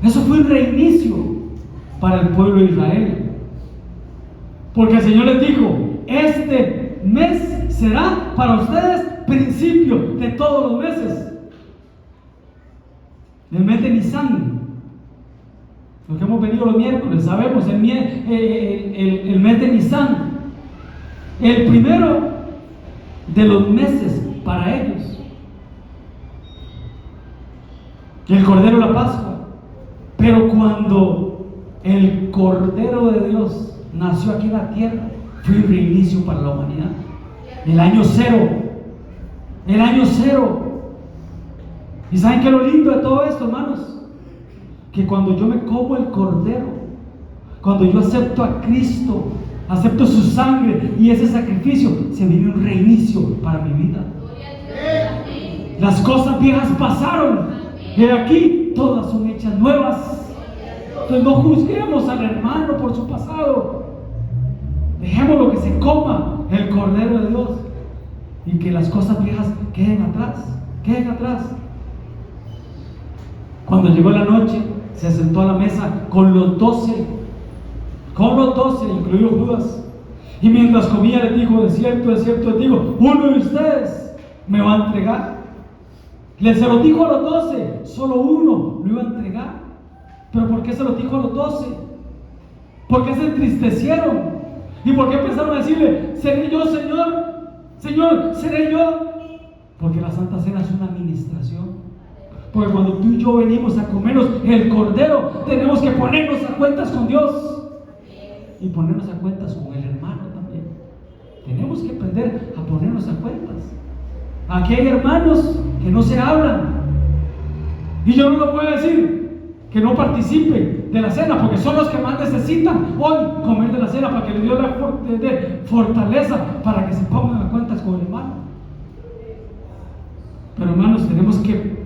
Eso fue un reinicio para el pueblo de Israel. Porque el Señor les dijo: este mes será para ustedes principio de todos los meses. El mes de Nisan, lo que hemos venido los miércoles, sabemos, el mes de Nisan, el primero de los meses para ellos, el Cordero de la Pascua. Pero cuando el Cordero de Dios nació aquí en la tierra, fue un reinicio para la humanidad. El año cero. El año cero. ¿Y saben qué es lo lindo de todo esto, hermanos? Que cuando yo me como el Cordero, cuando yo acepto a Cristo, acepto su sangre y ese sacrificio, se viene un reinicio para mi vida. Las cosas viejas pasaron y aquí todas son hechas nuevas. Entonces no juzguemos al hermano por su pasado. Dejémoslo que se coma el Cordero de Dios y que las cosas viejas queden atrás, queden atrás. Cuando llegó la noche, se sentó a la mesa con los 12, incluido Judas. Y mientras comía les dijo: de cierto les digo, uno de ustedes me va a entregar. Se lo dijo a los 12, solo uno lo iba a entregar. ¿Pero por qué se lo dijo a los 12? ¿Por qué se entristecieron? ¿Y por qué empezaron a decirle: seré yo, Señor? Señor, seré yo? Porque la Santa Cena es una administración. Porque cuando tú y yo venimos a comernos el cordero, tenemos que ponernos a cuentas con Dios y ponernos a cuentas con el hermano también. Tenemos que aprender a ponernos a cuentas. Aquí hay hermanos que no se hablan, y yo no lo puedo decir que no participen de la cena, porque son los que más necesitan hoy comer de la cena, para que les dio la fortaleza para que se pongan a cuentas con el hermano. Pero hermanos, tenemos que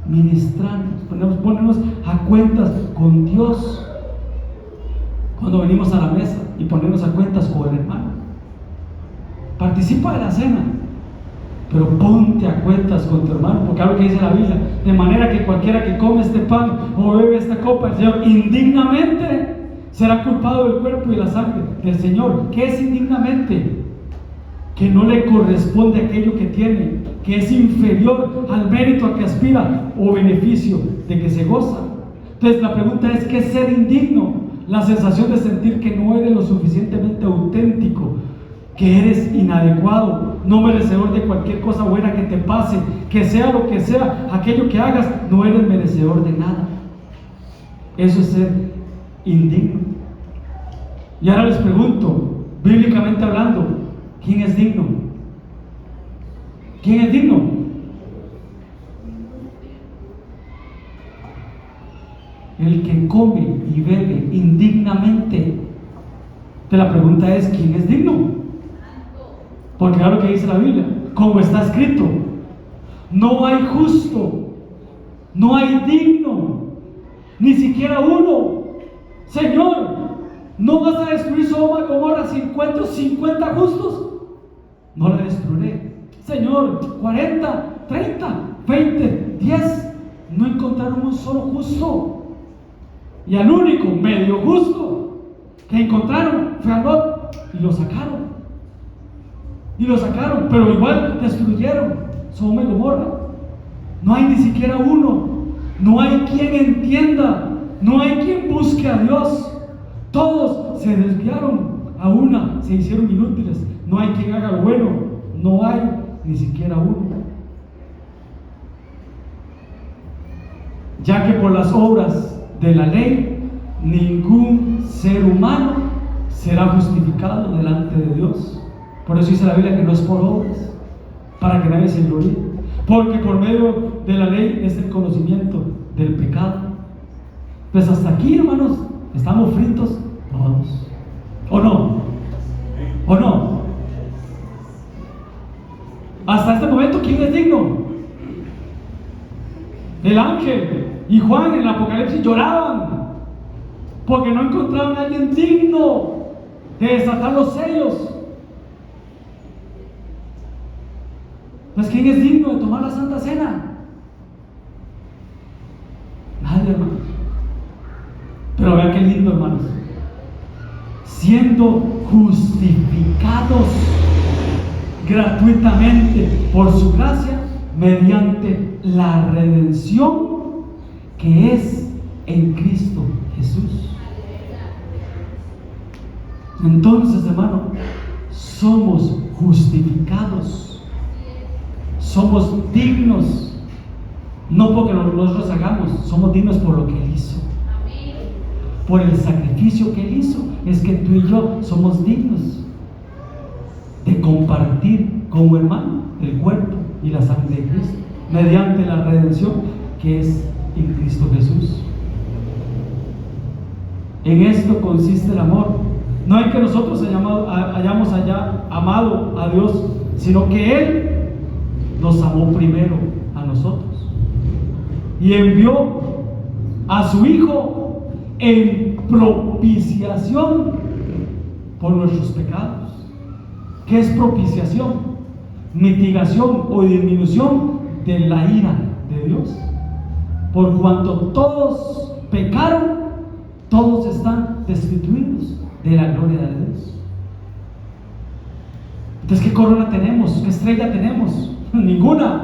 ministrarnos, ponernos a cuentas con Dios cuando venimos a la mesa, y ponernos a cuentas con el hermano. Participa de la cena, pero ponte a cuentas con tu hermano, porque algo que dice la Biblia: de manera que cualquiera que come este pan o bebe esta copa del Señor indignamente será culpado del cuerpo y la sangre del Señor. ¿Qué es indignamente? Que no le corresponde aquello que tiene, que es inferior al mérito a que aspira o beneficio de que se goza. Entonces la pregunta es: ¿qué es ser indigno? La sensación de sentir que no eres lo suficientemente auténtico, que eres inadecuado, no merecedor de cualquier cosa buena que te pase, que sea lo que sea, aquello que hagas, no eres merecedor de nada. Eso es ser indigno. Y ahora les pregunto, bíblicamente hablando, ¿quién es digno? ¿Quién es digno? El que come y bebe indignamente. Entonces la pregunta es: ¿quién es digno? Porque claro que dice la Biblia, como está escrito: no hay justo, no hay digno, ni siquiera uno. Señor, ¿no vas a destruir Sodoma y Gomorra si encuentro 50 justos? No la destruiré. Señor, 40, 30, 20, 10. No encontraron un solo justo. Y al único medio justo que encontraron fue a Lot, y lo sacaron. Pero igual destruyeron Sodoma y Gomorra. No hay ni siquiera uno. No hay quien entienda. No hay quien busque a Dios. Todos se desviaron. A una se hicieron inútiles. No hay quien haga lo bueno. No hay ni siquiera uno. Ya que por las obras de la ley ningún ser humano será justificado delante de Dios. Por eso dice la Biblia que no es por obras, para que nadie se gloríe, porque por medio de la ley es el conocimiento del pecado. Pues hasta aquí, hermanos, estamos fritos todos, ¿o no? ¿O no? Hasta este momento, ¿quién es digno? El ángel y Juan en el Apocalipsis lloraban porque no encontraron a alguien digno de desatar los sellos. Pues ¿quién es digno de tomar la Santa Cena? Nadie, hermanos. Pero vean qué lindo, hermanos. Siendo justificados gratuitamente por su gracia, mediante la redención que es en Cristo Jesús. Entonces, hermano, somos justificados, somos dignos, no porque nosotros hagamos, somos dignos por lo que Él hizo, por el sacrificio que Él hizo. Es que tú y yo somos dignos de compartir como hermano el cuerpo y la sangre de Cristo, mediante la redención que es en Cristo Jesús. En esto consiste el amor. No en que nosotros hayamos amado a Dios, sino que Él nos amó primero a nosotros y envió a su Hijo en propiciación por nuestros pecados. ¿Qué es propiciación? Mitigación o disminución de la ira de Dios. Por cuanto todos pecaron, todos están destituidos de la gloria de Dios. Entonces, ¿qué corona tenemos? ¿Qué estrella tenemos? Ninguna.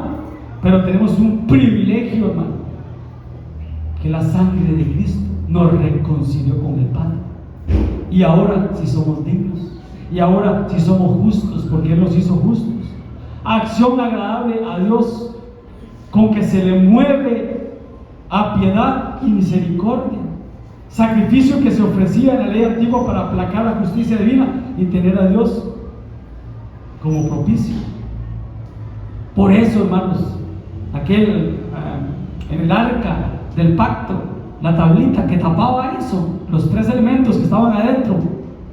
Pero tenemos un privilegio, hermano, que la sangre de Cristo nos reconcilió con el Padre. Y ahora sí somos dignos. Y ahora sí somos justos, porque Él nos hizo justos. acción agradable a Dios, con que se le mueve a piedad y misericordia, sacrificio que se ofrecía en la ley antigua para aplacar la justicia divina y tener a Dios como propicio. Por eso, hermanos, en el arca del pacto, la tablita que tapaba eso, los tres elementos que estaban adentro,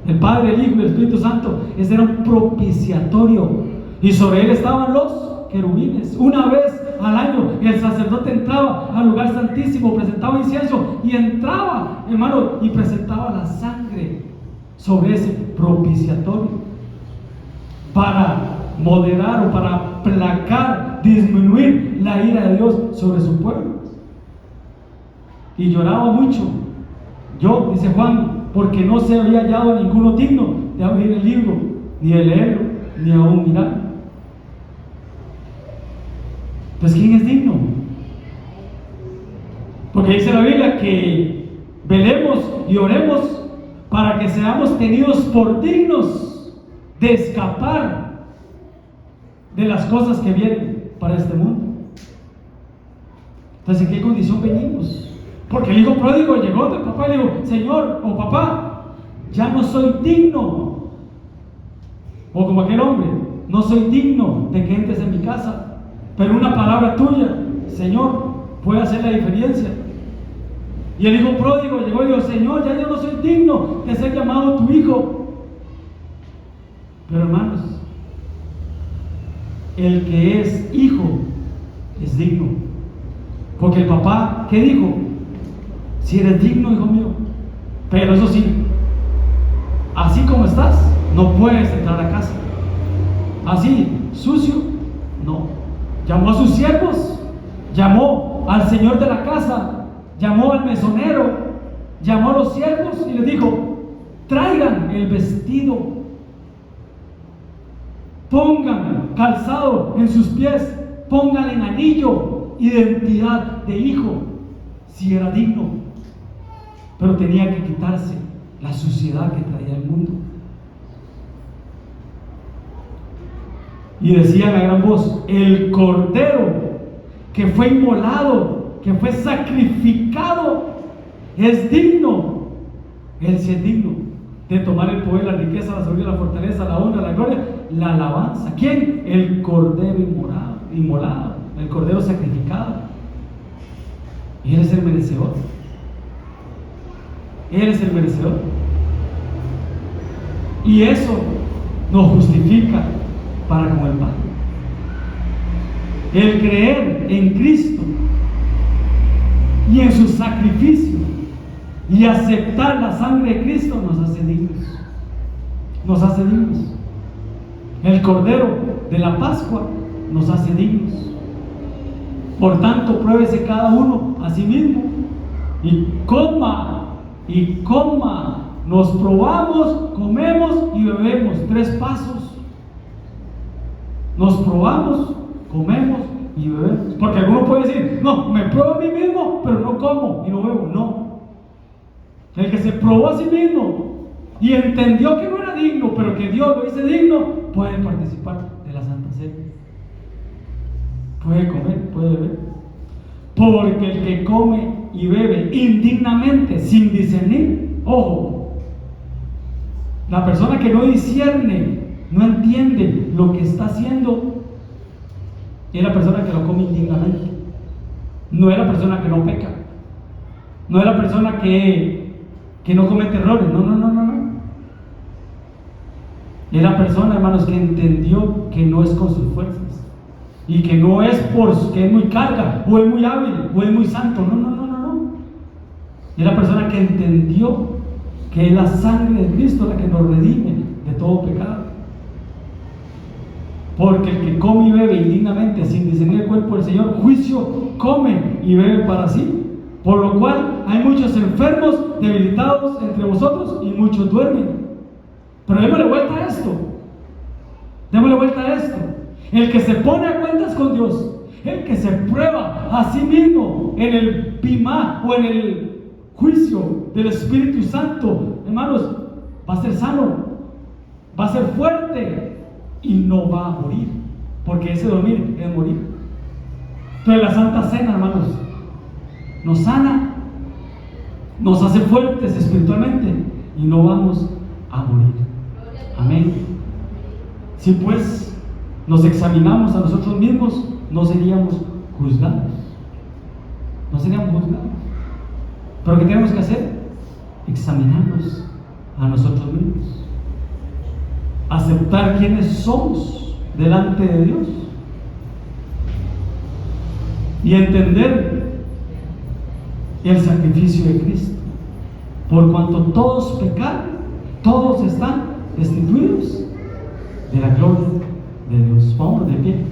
el Padre, el Hijo y el Espíritu Santo, ese era un propiciatorio, y sobre él estaban los querubines. Una vez al año el sacerdote entraba al lugar santísimo, presentaba incienso y entraba, hermano, y presentaba la sangre sobre ese propiciatorio para moderar o para aplacar, disminuir la ira de Dios sobre su pueblo. Y lloraba mucho, yo, dice Juan, porque no se había hallado ninguno digno de abrir el libro, ni de leerlo, ni aún mirar. Pues ¿quién es digno? Porque dice la Biblia que velemos y oremos para que seamos tenidos por dignos de escapar de las cosas que vienen para este mundo. Entonces, ¿en qué condición venimos? Porque el hijo pródigo llegó del papá y le dijo: Señor o papá, ya no soy digno. O como aquel hombre: no soy digno de que entres en mi casa, pero una palabra tuya, Señor, puede hacer la diferencia. Y el hijo pródigo llegó y dijo: Señor, ya yo no soy digno de ser llamado tu hijo. Pero hermanos, el que es hijo es digno. Porque el papá, ¿qué dijo? Si eres digno, hijo mío, pero eso sí, así como estás, no puedes entrar a casa. Así, sucio, no. Llamó a sus siervos, llamó al señor de la casa, llamó al mesonero, llamó a los siervos y les dijo: traigan el vestido, pongan calzado en sus pies, pónganle en anillo, identidad de hijo, si era digno. Pero tenía que quitarse la suciedad que traía el mundo. Y decían a gran voz: el cordero que fue inmolado, que fue sacrificado, es digno. Él sí es digno de tomar el poder, la riqueza, la sabiduría, la fortaleza, la honra, la gloria, la alabanza. ¿Quién? El cordero inmolado, el cordero sacrificado. Y Él es el merecedor. Él es el merecedor. Y eso nos justifica para con el Padre. El creer en Cristo y en su sacrificio y aceptar la sangre de Cristo nos hace dignos. Nos hace dignos. El Cordero de la Pascua nos hace dignos. Por tanto, pruébese cada uno a sí mismo y coma. Nos probamos, comemos y bebemos. 3 pasos. Nos probamos, comemos y bebemos. Porque alguno puede decir: no, me pruebo a mí mismo, pero no como y no bebo. No. El que se probó a sí mismo y entendió que no era digno, pero que Dios lo hizo digno, puede participar de la Santa Cena. Puede comer, puede beber. Porque el que come y bebe indignamente, sin discernir, ojo, la persona que no discierne, no entiende lo que está haciendo, es la persona que lo come indignamente. No es la persona que no peca, no es la persona que no comete errores, no. Es la persona, hermanos, que entendió que no es con sus fuerzas y que no es porque es muy carga o es muy hábil o es muy santo, no. Es la persona que entendió que es la sangre de Cristo la que nos redime de todo pecado. Porque el que come y bebe indignamente sin discernir el cuerpo del Señor, juicio come y bebe para sí. Por lo cual hay muchos enfermos, debilitados entre vosotros, y muchos duermen. Pero démosle vuelta a esto. El que se pone a cuentas con Dios, el que se prueba a sí mismo en el bimá o en el juicio del Espíritu Santo, hermanos, va a ser sano, va a ser fuerte y no va a morir. porque ese dormir es morir. Entonces la Santa Cena, hermanos, nos sana, nos hace fuertes espiritualmente y no vamos a morir. Amén. Si pues nos examinamos a nosotros mismos, no seríamos juzgados. No seríamos juzgados. Pero ¿qué tenemos que hacer? Examinarnos a nosotros mismos. Aceptar quiénes somos delante de Dios. Y entender el sacrificio de Cristo. Por cuanto todos pecaron, todos están destituidos de la gloria de Dios. Vamos de pie.